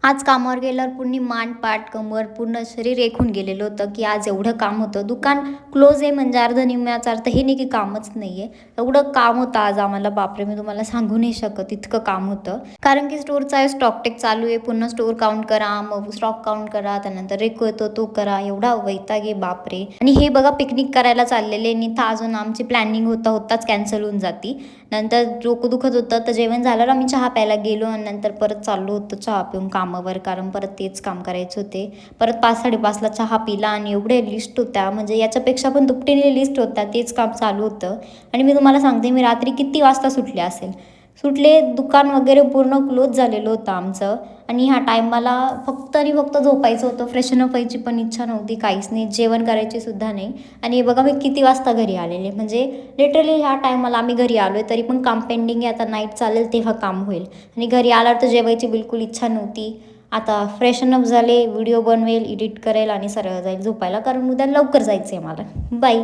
आज कामावर गेल्यावर पूर्ण मान, पाठ, कंबर पूर्ण शरीर एक होऊन गेलेलं होतं, की आज एवढं काम होतं. दुकान क्लोज आहे म्हणजे अर्ध निम्म्याचा अर्थ हे नाही की कामच नाही आहे. एवढं काम होतं आज आम्हाला, बापरे! मी तुम्हाला सांगू नाही शकत इतकं काम होतं. कारण की स्टोअरचा स्टॉक टेक चालू आहे. पुन्हा स्टोअर काउंट करा, मग स्टॉक काउंट करा, त्यानंतर रेको येतो तो करा. एवढा वैताग आहे बापरे! आणि हे बघा पिकनिक करायला चाललेले आणि इथं अजून आमची प्लॅनिंग होताच कॅन्सल होऊन जाती. नंतर डोकं दुखत होतं, तर जेवण झाल्यावर आम्ही चहा प्यायला गेलो आणि नंतर परत चाललो होतो चहा पिऊन कामावर, कारण परत तेच काम करायचे होते. परत 5:30ला चहा पिला आणि एवढे लिस्ट होत्या, म्हणजे याच्यापेक्षा पण दुपटीने लिस्ट होत्या. तेच काम चालू होतं आणि मी तुम्हाला सांगते, मी रात्री किती वाजता सुटले असेल. सुटले, दुकान वगैरे पूर्ण क्लोज झालेलं होतं आमचं आणि ह्या टायमाला फक्त आणि फक्त झोपायचं होतं. फ्रेशनअप व्हायची पण इच्छा नव्हती, काहीच नाही. जेवण करायची सुद्धा नाही. आणि बघा मी किती वाजता घरी आलेले, म्हणजे लिटरली ह्या टायमाला आम्ही घरी आलो आहे, तरी पण काम पेंडिंग आहे. आता नाईट चालेल तेव्हा काम होईल आणि घरी आल्यावर तर जेवायची बिलकुल इच्छा नव्हती. आता फ्रेशनअप झाले, व्हिडिओ बनवेल, एडिट करेल आणि सरळ जाईल झोपायला, कारण उद्या लवकर जायचं आहे मला. बाय.